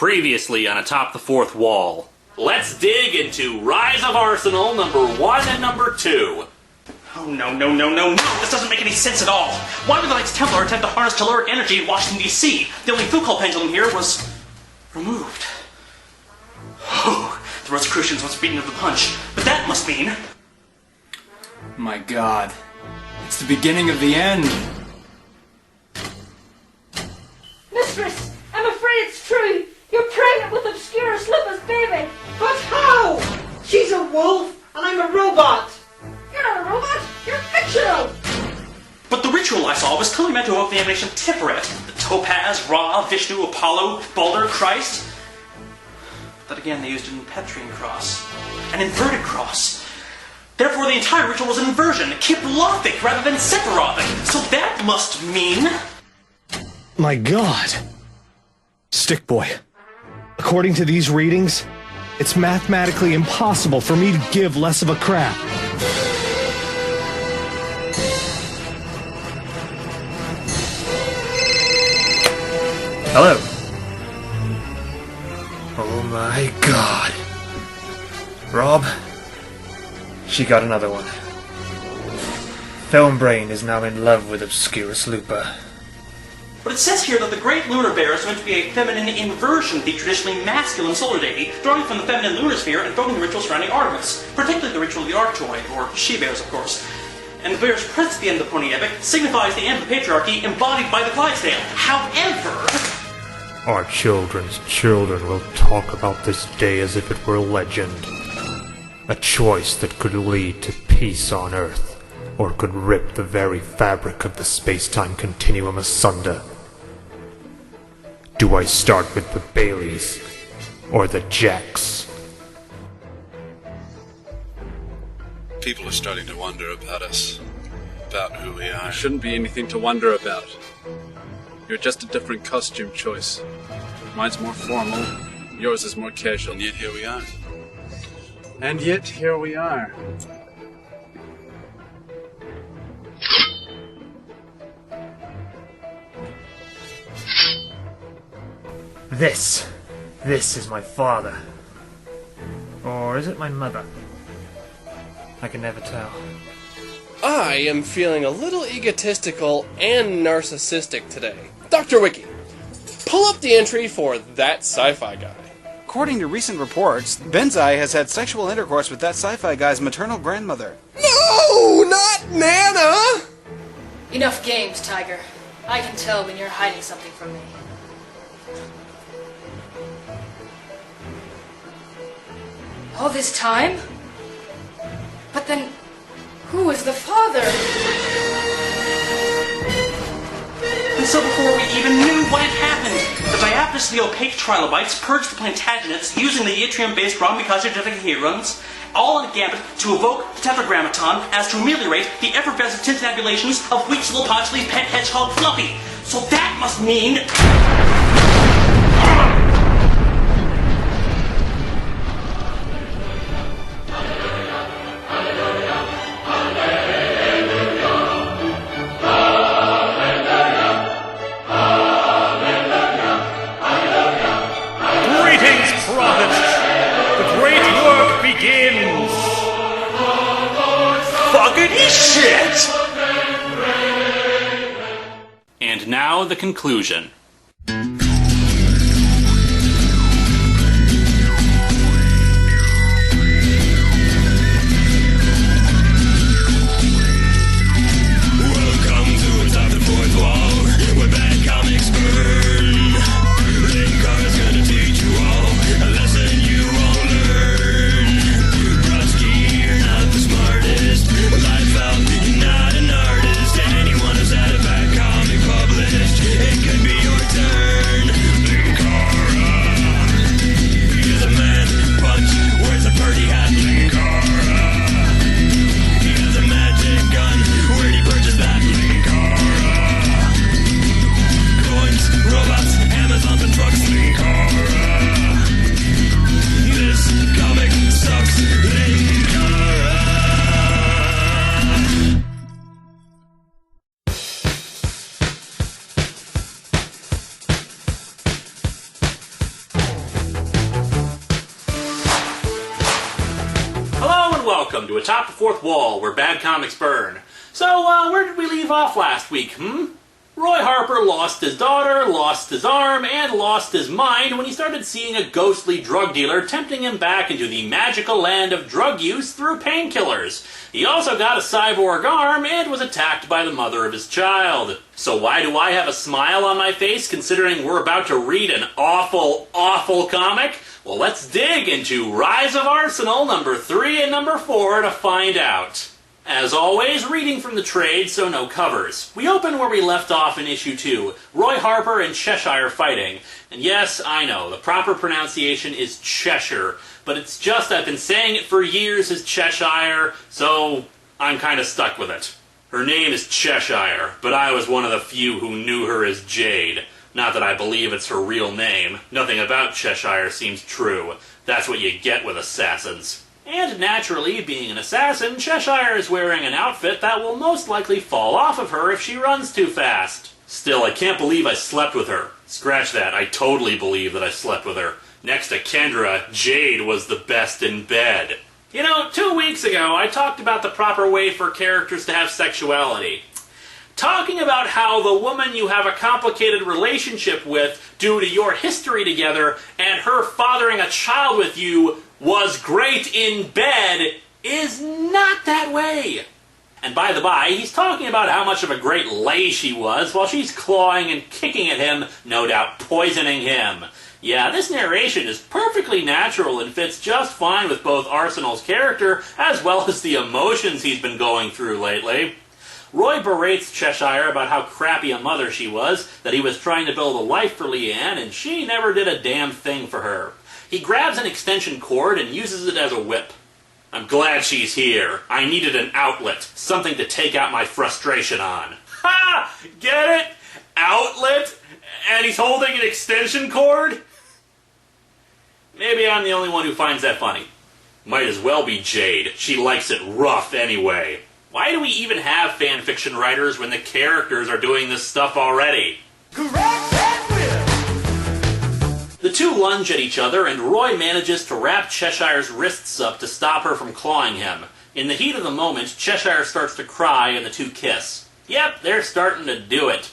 Previously on Atop the Fourth Wall. Let's dig into Rise of Arsenal number 1 and number 2. Oh, no. This doesn't make any sense at all. Why would the Knights Templar attempt to harness caloric energy in Washington, D.C.? The only Foucault pendulum here was removed. Oh, the Rosicrucians once beaten to the punch. But that must mean... My God. It's the beginning of the end. Mistress, I'm afraid it's true. You're pregnant with Obscurus Lupus, baby. But how? She's a wolf, and I'm a robot. You're not a robot. You're fictional. But the ritual I saw was clearly meant to evoke the emanation of Tiferet. The Topaz, Ra, Vishnu, Apollo, Baldur, Christ. But again, they used an Petrine cross. An inverted cross. Therefore, the entire ritual was an inversion, Kiplothic rather than Sephirotic. So that must mean... My God. Stick Boy. According to these readings, it's mathematically impossible for me to give less of a crap. Hello. Oh my God. Rob, she got another one. Film Brain is now in love with Obscurus Lupa. But it says here that the Great Lunar Bear is meant to be a feminine inversion of the traditionally masculine solar deity, drawing from the feminine lunar sphere and invoking the ritual surrounding Artemis, particularly the ritual of the Arctoid, or she-bears, of course. And the bear's presence at the end of the Pony Epic signifies the end of the patriarchy embodied by the Clydesdale. However... Our children's children will talk about this day as if it were a legend. A choice that could lead to peace on Earth, or could rip the very fabric of the space-time continuum asunder. Do I start with the Baileys, or the Jacks? People are starting to wonder about us, about who we are. There shouldn't be anything to wonder about. You're just a different costume choice. Mine's more formal, yours is more casual. And yet here we are. And yet here we are. This is my father. Or is it my mother? I can never tell. I am feeling a little egotistical and narcissistic today. Dr. Wiki, pull up the entry for that sci-fi guy. According to recent reports, Benzai has had sexual intercourse with that sci-fi guy's maternal grandmother. No, not Nana! Enough games, Tiger. I can tell when you're hiding something from me. All this time? But then, who is the father? And so before we even knew what had happened, the diaphanous of the opaque trilobites purged the Plantagenets using the yttrium-based Rhombicosgenetic heruns, all in a gambit to evoke the Tetragrammaton as to ameliorate the effervescent tintinabulations of Huitzilopochtli's pet hedgehog Fluffy. So that must mean... Begins! Fuckity shit! And now the conclusion. Welcome to Atop the Fourth Wall, where bad comics burn. Lincoln's gonna teach you all a lesson you won't learn. Brodsky, you're not the smartest. Life out, you're not an artist. Anyone who's had a bad comic published, it could be your welcome to Atop the Fourth Wall, where bad comics burn. So, where did we leave off last week, Roy Harper lost his daughter, lost his arm, and lost his mind when he started seeing a ghostly drug dealer tempting him back into the magical land of drug use through painkillers. He also got a cyborg arm and was attacked by the mother of his child. So why do I have a smile on my face considering we're about to read an awful, awful comic? Well, let's dig into Rise of Arsenal number 3 and number 4 to find out. As always, reading from the trade, so no covers. We open where we left off in issue 2, Roy Harper and Cheshire fighting. And yes, I know, the proper pronunciation is Cheshire, but it's just I've been saying it for years as Cheshire, so I'm kind of stuck with it. Her name is Cheshire, but I was one of the few who knew her as Jade. Not that I believe it's her real name. Nothing about Cheshire seems true. That's what you get with assassins. And naturally, being an assassin, Cheshire is wearing an outfit that will most likely fall off of her if she runs too fast. Still, I can't believe I slept with her. Scratch that, I totally believe that I slept with her. Next to Kendra, Jade was the best in bed. You know, 2 weeks ago, I talked about the proper way for characters to have sexuality. Talking about how the woman you have a complicated relationship with due to your history together and her fathering a child with you was great in bed is not that way. And by the by, he's talking about how much of a great lay she was while she's clawing and kicking at him, no doubt poisoning him. Yeah, this narration is perfectly natural and fits just fine with both Arsenal's character as well as the emotions he's been going through lately. Roy berates Cheshire about how crappy a mother she was, that he was trying to build a life for Leanne, and she never did a damn thing for her. He grabs an extension cord and uses it as a whip. I'm glad she's here. I needed an outlet, something to take out my frustration on. Ha! Get it? Outlet? And he's holding an extension cord? Maybe I'm the only one who finds that funny. Might as well be Jade. She likes it rough anyway. Why do we even have fanfiction writers when the characters are doing this stuff already? The two lunge at each other, and Roy manages to wrap Cheshire's wrists up to stop her from clawing him. In the heat of the moment, Cheshire starts to cry and the two kiss. Yep, they're starting to do it.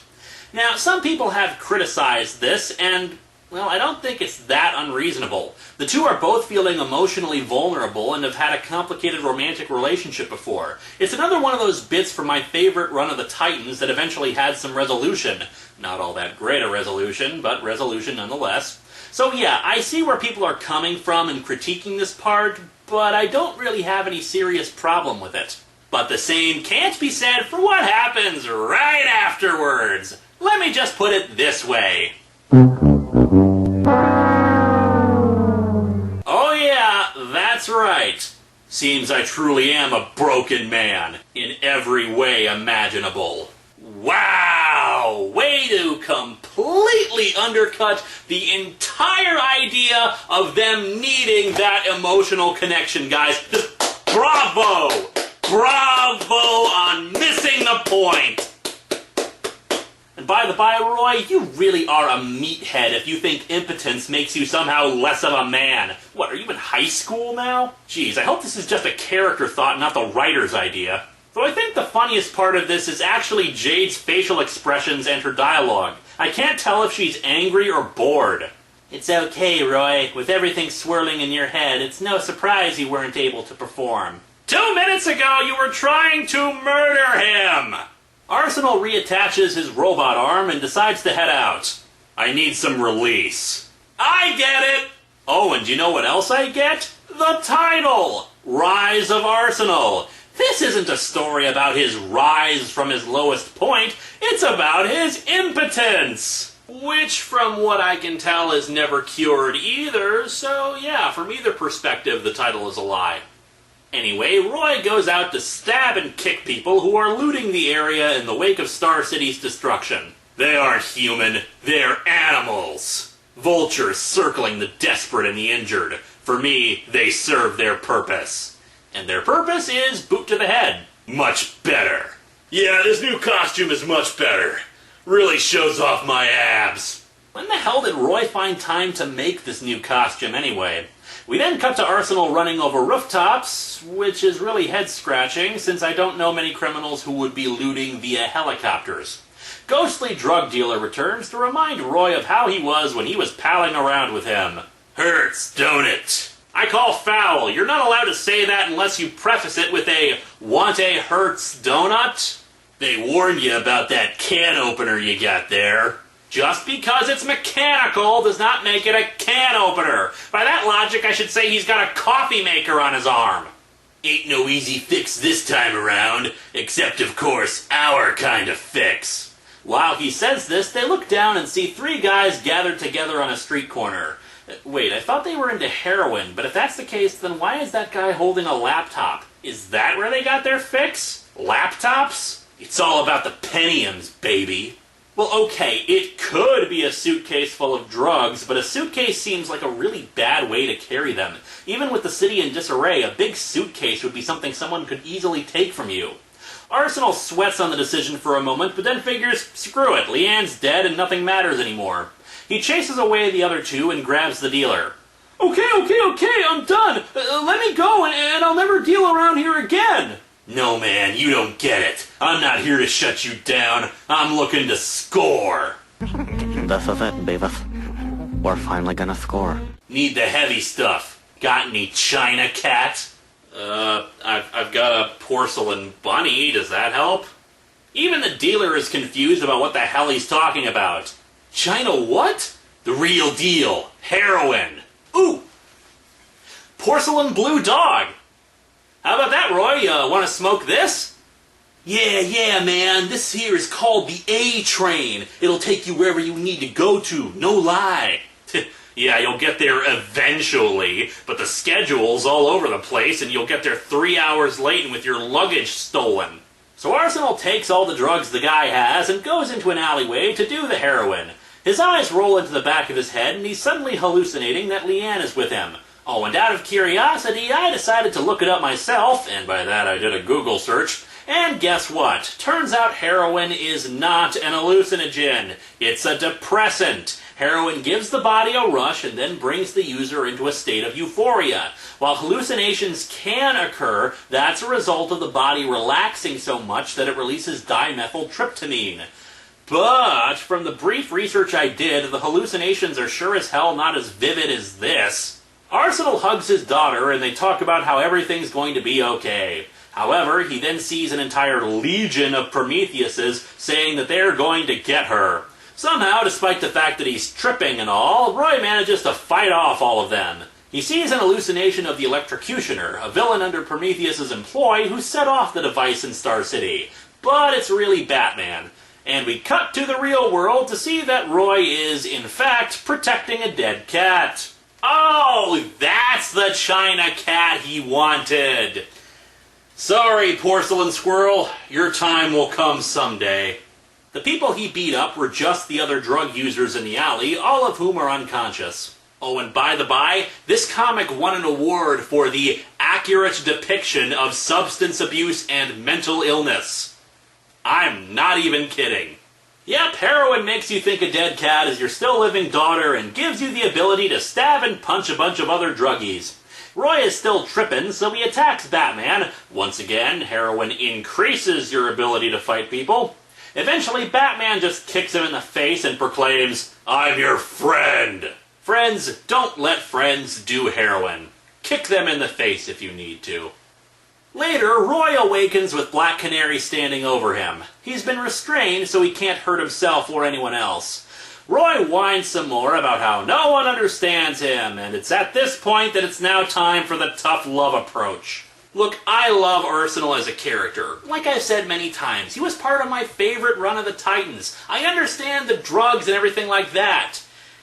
Now, some people have criticized this, and, well, I don't think it's that unreasonable. The two are both feeling emotionally vulnerable and have had a complicated romantic relationship before. It's another one of those bits from my favorite run of the Titans that eventually had some resolution. Not all that great a resolution, but resolution nonetheless. So yeah, I see where people are coming from in critiquing this part, but I don't really have any serious problem with it. But the same can't be said for what happens right afterwards. Let me just put it this way. Oh yeah, that's right. Seems I truly am a broken man, in every way imaginable. Wow! Way to completely undercut the entire idea of them needing that emotional connection, guys. Just bravo! Bravo on missing the point! And by the by, Roy, you really are a meathead if you think impotence makes you somehow less of a man. What, are you in high school now? Jeez, I hope this is just a character thought, not the writer's idea. So I think the funniest part of this is actually Jade's facial expressions and her dialogue. I can't tell if she's angry or bored. It's okay, Roy. With everything swirling in your head, it's no surprise you weren't able to perform. 2 minutes ago, you were trying to murder him! Arsenal reattaches his robot arm and decides to head out. I need some release. I get it! Oh, and do you know what else I get? The title! Rise of Arsenal. This isn't a story about his rise from his lowest point, it's about his impotence! Which, from what I can tell, is never cured either, so yeah, from either perspective, the title is a lie. Anyway, Roy goes out to stab and kick people who are looting the area in the wake of Star City's destruction. They aren't human, they're animals! Vultures circling the desperate and the injured. For me, they serve their purpose. And their purpose is boot to the head. Much better. Yeah, this new costume is much better. Really shows off my abs. When the hell did Roy find time to make this new costume anyway? We then cut to Arsenal running over rooftops, which is really head-scratching since I don't know many criminals who would be looting via helicopters. Ghostly drug dealer returns to remind Roy of how he was when he was palling around with him. Hurts, don't it? I call foul. You're not allowed to say that unless you preface it with a "want a Hertz donut?" They warned you about that can opener you got there. Just because it's mechanical does not make it a can opener. By that logic, I should say he's got a coffee maker on his arm. Ain't no easy fix this time around, except of course our kind of fix. While he says this, they look down and see three guys gathered together on a street corner. Wait, I thought they were into heroin, but if that's the case, then why is that guy holding a laptop? Is that where they got their fix? Laptops? It's all about the penniums, baby. Well, okay, it could be a suitcase full of drugs, but a suitcase seems like a really bad way to carry them. Even with the city in disarray, a big suitcase would be something someone could easily take from you. Arsenal sweats on the decision for a moment, but then figures, screw it, Leanne's dead and nothing matters anymore. He chases away the other two and grabs the dealer. Okay, I'm done. Let me go and I'll never deal around here again. No, man, you don't get it. I'm not here to shut you down. I'm looking to score. This is it, Beavis. We're finally gonna score. Need the heavy stuff. Got any China cat? I've got a porcelain bunny. Does that help? Even the dealer is confused about what the hell he's talking about. China what? The real deal. Heroin. Ooh. Porcelain blue dog. How about that, Roy? Want to smoke this? Yeah, man. This here is called the A-Train. It'll take you wherever you need to go to. No lie. Yeah, you'll get there eventually, but the schedule's all over the place, and you'll get there 3 hours late and with your luggage stolen. So Arsenal takes all the drugs the guy has and goes into an alleyway to do the heroin. His eyes roll into the back of his head, and he's suddenly hallucinating that Leanne is with him. Oh, and out of curiosity, I decided to look it up myself, and by that I did a Google search, and guess what? Turns out heroin is not an hallucinogen. It's a depressant. Heroin gives the body a rush and then brings the user into a state of euphoria. While hallucinations can occur, that's a result of the body relaxing so much that it releases dimethyltryptamine. But from the brief research I did, the hallucinations are sure as hell not as vivid as this. Arsenal hugs his daughter and they talk about how everything's going to be okay. However, he then sees an entire legion of Prometheuses saying that they're going to get her. Somehow, despite the fact that he's tripping and all, Roy manages to fight off all of them. He sees an hallucination of the Electrocutioner, a villain under Prometheus' employ who set off the device in Star City. But it's really Batman. And we cut to the real world to see that Roy is, in fact, protecting a dead cat. Oh, that's the China cat he wanted. Sorry, Porcelain Squirrel. Your time will come someday. The people he beat up were just the other drug users in the alley, all of whom are unconscious. Oh, and by the by, this comic won an award for the accurate depiction of substance abuse and mental illness. I'm not even kidding. Yep, heroin makes you think a dead cat is your still living daughter and gives you the ability to stab and punch a bunch of other druggies. Roy is still tripping, so he attacks Batman. Once again, heroin increases your ability to fight people. Eventually, Batman just kicks him in the face and proclaims, "I'm your friend." Friends, don't let friends do heroin. Kick them in the face if you need to. Later, Roy awakens with Black Canary standing over him. He's been restrained so he can't hurt himself or anyone else. Roy whines some more about how no one understands him, and it's at this point that it's now time for the tough love approach. Look, I love Arsenal as a character. Like I've said many times, he was part of my favorite run of the Titans. I understand the drugs and everything like that.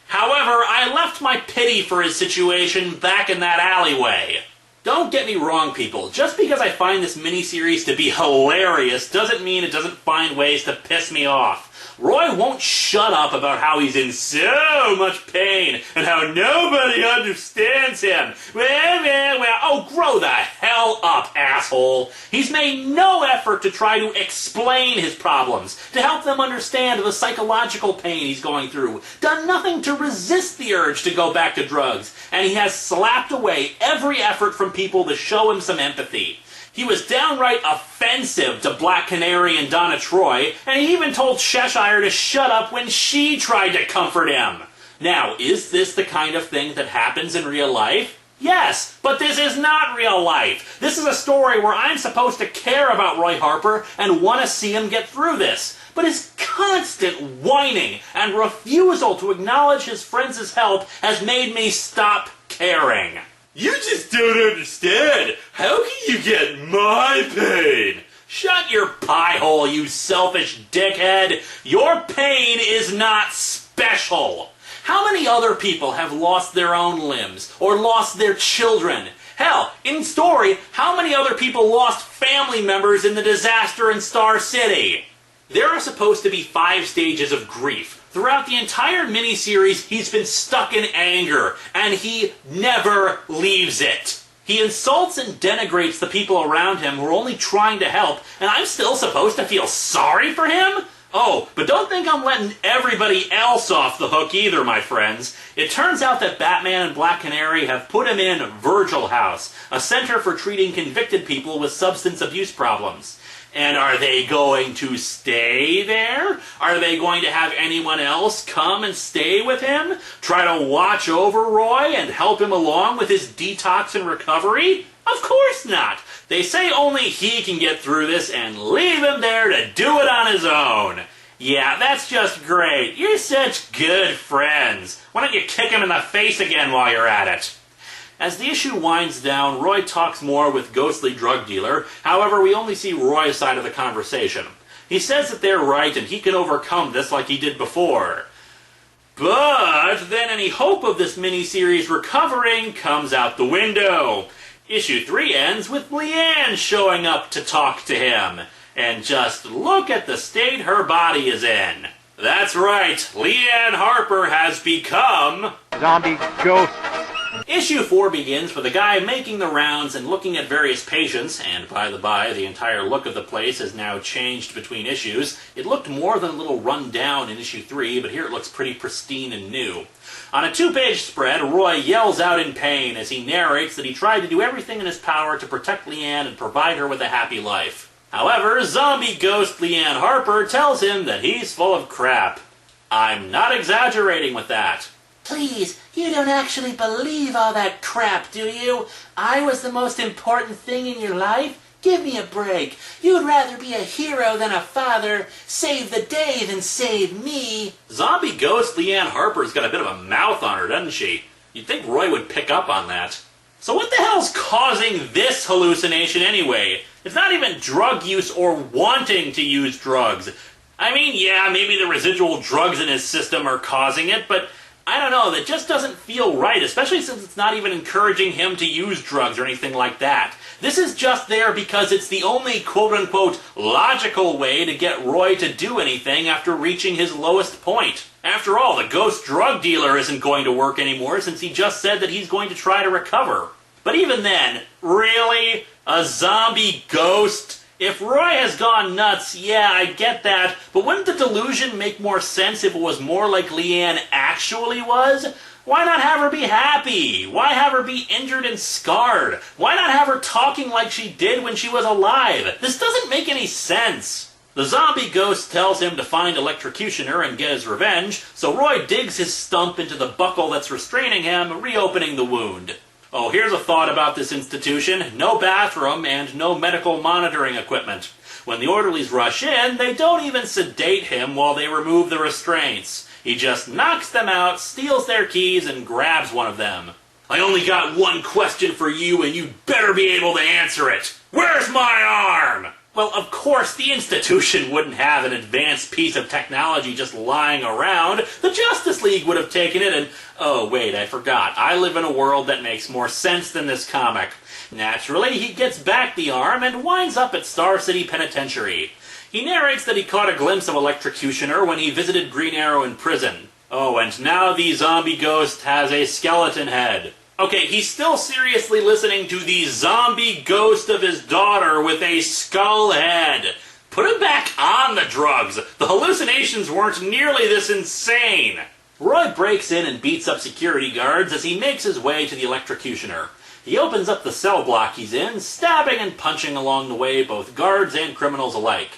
However, I left my pity for his situation back in that alleyway. Don't get me wrong, people. Just because I find this miniseries to be hilarious doesn't mean it doesn't find ways to piss me off. Roy won't shut up about how he's in so much pain and how nobody understands him. Well, oh, grow the hell up, asshole. He's made no effort to try to explain his problems, to help them understand the psychological pain he's going through, done nothing to resist the urge to go back to drugs, and he has slapped away every effort from people to show him some empathy. He was downright offensive to Black Canary and Donna Troy, and he even told Cheshire to shut up when she tried to comfort him. Now, is this the kind of thing that happens in real life? Yes, but this is not real life. This is a story where I'm supposed to care about Roy Harper and want to see him get through this. But his constant whining and refusal to acknowledge his friends' help has made me stop caring. You just don't understand. How can you get my pain? Shut your pie hole, you selfish dickhead. Your pain is not special. How many other people have lost their own limbs or lost their children? Hell, in story, how many other people lost family members in the disaster in Star City? There are supposed to be 5 stages of grief. Throughout the entire miniseries, he's been stuck in anger, and he never leaves it. He insults and denigrates the people around him who are only trying to help, and I'm still supposed to feel sorry for him? Oh, but don't think I'm letting everybody else off the hook either, my friends. It turns out that Batman and Black Canary have put him in Virgil House, a center for treating convicted people with substance abuse problems. And are they going to stay there? Are they going to have anyone else come and stay with him? Try to watch over Roy and help him along with his detox and recovery? Of course not. They say only he can get through this and leave him there to do it on his own. Yeah, that's just great. You're such good friends. Why don't you kick him in the face again while you're at it? As the issue winds down, Roy talks more with ghostly drug dealer. However, we only see Roy's side of the conversation. He says that they're right and he can overcome this like he did before. But then any hope of this miniseries recovering comes out the window. Issue 3 ends with Leanne showing up to talk to him. And just look at the state her body is in. That's right, Leanne Harper has become... Zombie ghost. Issue 4 begins with a guy making the rounds and looking at various patients, and by the by, the entire look of the place has now changed between issues. It looked more than a little run down in issue 3, but here it looks pretty pristine and new. On a 2-page spread, Roy yells out in pain as he narrates that he tried to do everything in his power to protect Leanne and provide her with a happy life. However, zombie ghost Leanne Harper tells him that he's full of crap. I'm not exaggerating with that. Please, you don't actually believe all that crap, do you? I was the most important thing in your life? Give me a break. You'd rather be a hero than a father, save the day than save me. Zombie ghost Leanne Harper's got a bit of a mouth on her, doesn't she? You'd think Roy would pick up on that. So what the hell's causing this hallucination anyway? It's not even drug use or wanting to use drugs. I mean, yeah, maybe the residual drugs in his system are causing it, but... I don't know, that just doesn't feel right, especially since it's not even encouraging him to use drugs or anything like that. This is just there because it's the only quote-unquote logical way to get Roy to do anything after reaching his lowest point. After all, the ghost drug dealer isn't going to work anymore since he just said that he's going to try to recover. But even then, really? A zombie ghost? If Roy has gone nuts, yeah, I get that, but wouldn't the delusion make more sense if it was more like Leanne actually was? Why not have her be happy? Why have her be injured and scarred? Why not have her talking like she did when she was alive? This doesn't make any sense. The zombie ghost tells him to find Electrocutioner and get his revenge, so Roy digs his stump into the buckle that's restraining him, reopening the wound. Oh, here's a thought about this institution. No bathroom and no medical monitoring equipment. When the orderlies rush in, they don't even sedate him while they remove the restraints. He just knocks them out, steals their keys, and grabs one of them. I only got one question for you, and you better be able to answer it. Where's my arm? Well, of course, the institution wouldn't have an advanced piece of technology just lying around. The Justice League would have taken it and... Oh, wait, I forgot. I live in a world that makes more sense than this comic. Naturally, he gets back the arm and winds up at Star City Penitentiary. He narrates that he caught a glimpse of Electrocutioner when he visited Green Arrow in prison. Oh, and now the zombie ghost has a skeleton head. Okay, he's still seriously listening to the zombie ghost of his daughter with a skull head. Put him back on the drugs. The hallucinations weren't nearly this insane. Roy breaks in and beats up security guards as he makes his way to the Electrocutioner. He opens up the cell block he's in, stabbing and punching along the way both guards and criminals alike.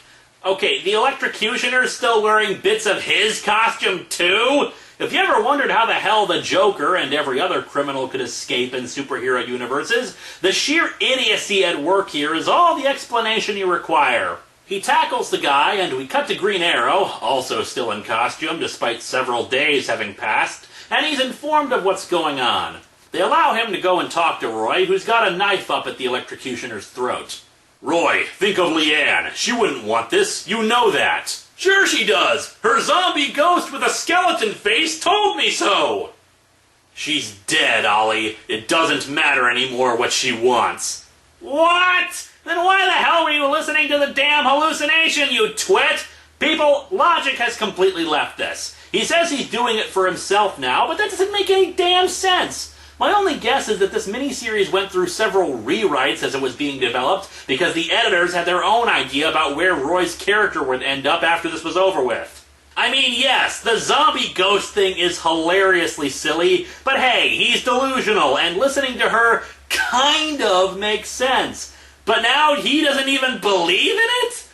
Okay, the Electrocutioner's still wearing bits of his costume too? If you ever wondered how the hell the Joker and every other criminal could escape in superhero universes, the sheer idiocy at work here is all the explanation you require. He tackles the guy, and we cut to Green Arrow, also still in costume despite several days having passed, and he's informed of what's going on. They allow him to go and talk to Roy, who's got a knife up at the Electrocutioner's throat. Roy, think of Leanne. She wouldn't want this. You know that. Sure she does. Her zombie ghost with a skeleton face told me so. She's dead, Ollie. It doesn't matter anymore what she wants. What? Then why the hell were you listening to the damn hallucination, you twit? People, logic has completely left this. He says he's doing it for himself now, but that doesn't make any damn sense. My only guess is that this miniseries went through several rewrites as it was being developed because the editors had their own idea about where Roy's character would end up after this was over with. I mean, yes, the zombie ghost thing is hilariously silly, but hey, he's delusional, and listening to her kind of makes sense. But now he doesn't even believe in it?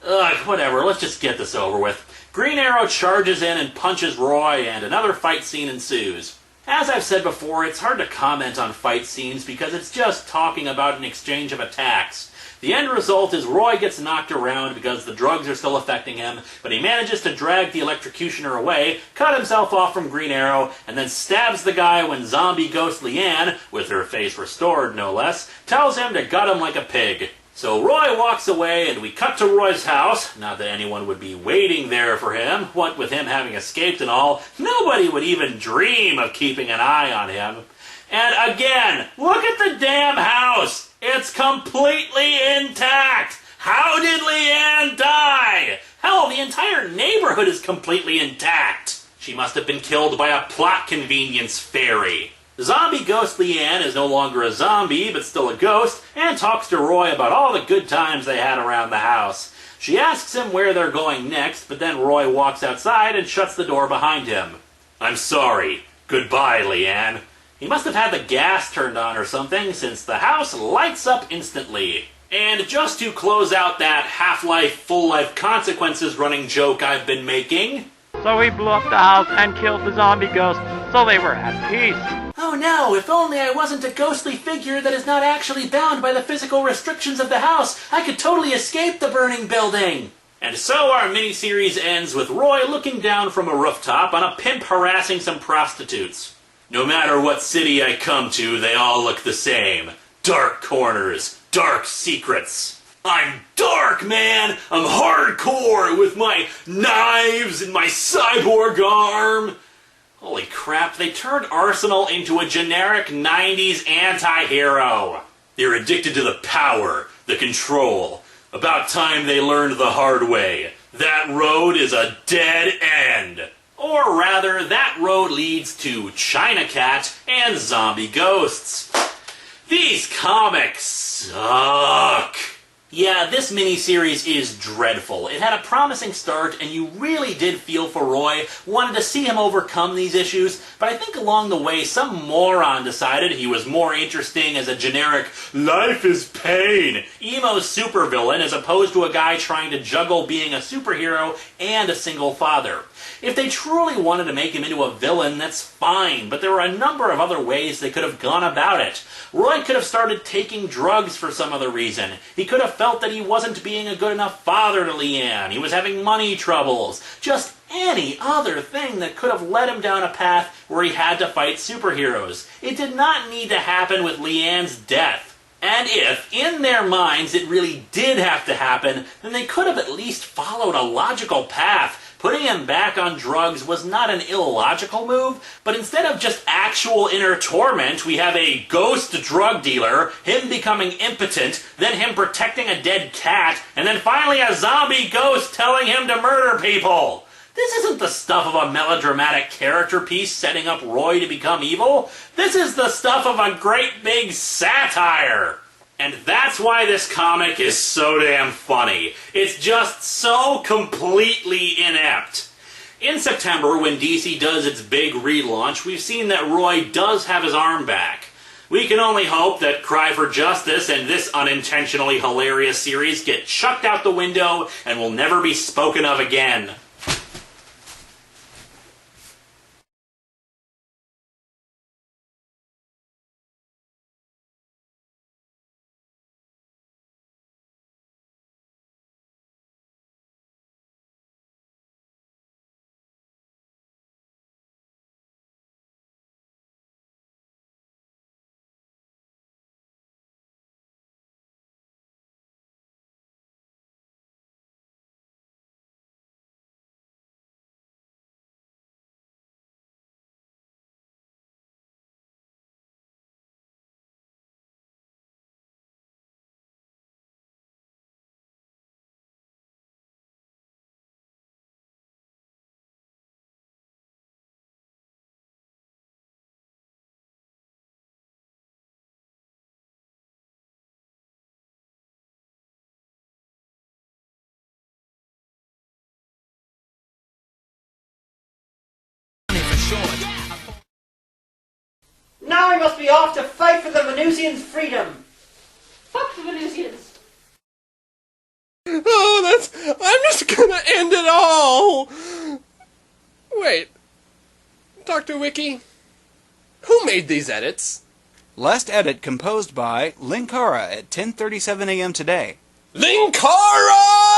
Ugh, whatever, let's just get this over with. Green Arrow charges in and punches Roy, and another fight scene ensues. As I've said before, it's hard to comment on fight scenes because it's just talking about an exchange of attacks. The end result is Roy gets knocked around because the drugs are still affecting him, but he manages to drag the Electrocutioner away, cut himself off from Green Arrow, and then stabs the guy when zombie ghost Leanne, with her face restored no less, tells him to gut him like a pig. So Roy walks away, and we cut to Roy's house. Not that anyone would be waiting there for him. What with him having escaped and all, nobody would even dream of keeping an eye on him. And again, look at the damn house! It's completely intact! How did Leanne die? Hell, the entire neighborhood is completely intact! She must have been killed by a plot convenience fairy. Zombie ghost Leanne is no longer a zombie, but still a ghost, and talks to Roy about all the good times they had around the house. She asks him where they're going next, but then Roy walks outside and shuts the door behind him. I'm sorry. Goodbye, Leanne. He must have had the gas turned on or something, since the house lights up instantly. And just to close out that Half-Life, Full-Life Consequences running joke I've been making... So he blew up the house and killed the zombie ghost, so they were at peace. Oh no, if only I wasn't a ghostly figure that is not actually bound by the physical restrictions of the house, I could totally escape the burning building. And so our miniseries ends with Roy looking down from a rooftop on a pimp harassing some prostitutes. No matter what city I come to, they all look the same. Dark corners, dark secrets. I'm dark, man! I'm hardcore with my knives and my cyborg arm! Holy crap, they turned Arsenal into a generic 90s anti-hero. They're addicted to the power, the control. About time they learned the hard way. That road is a dead end. Or rather, that road leads to China Cat and zombie ghosts. These comics suck. Yeah, this miniseries is dreadful. It had a promising start, and you really did feel for Roy, wanted to see him overcome these issues, but I think along the way some moron decided he was more interesting as a generic, life is pain, emo supervillain as opposed to a guy trying to juggle being a superhero and a single father. If they truly wanted to make him into a villain, that's fine, but there were a number of other ways they could have gone about it. Roy could have started taking drugs for some other reason. He could have felt that he wasn't being a good enough father to Leanne. He was having money troubles. Just any other thing that could have led him down a path where he had to fight superheroes. It did not need to happen with Leanne's death. And if, in their minds, it really did have to happen, then they could have at least followed a logical path. Putting him back on drugs was not an illogical move, but instead of just actual inner torment, we have a ghost drug dealer, him becoming impotent, then him protecting a dead cat, and then finally a zombie ghost telling him to murder people. This isn't the stuff of a melodramatic character piece setting up Roy to become evil. This is the stuff of a great big satire. And that's why this comic is so damn funny. It's just so completely inept. In September, when DC does its big relaunch, we've seen that Roy does have his arm back. We can only hope that Cry for Justice and this unintentionally hilarious series get chucked out the window and will never be spoken of again. Now we must be off to fight for the Venusians' freedom. Fuck the Venusians. Oh, I'm just gonna end it all! Wait. Dr. Wiki, who made these edits? Last edit composed by Linkara at 10:37 a.m. today. Linkara!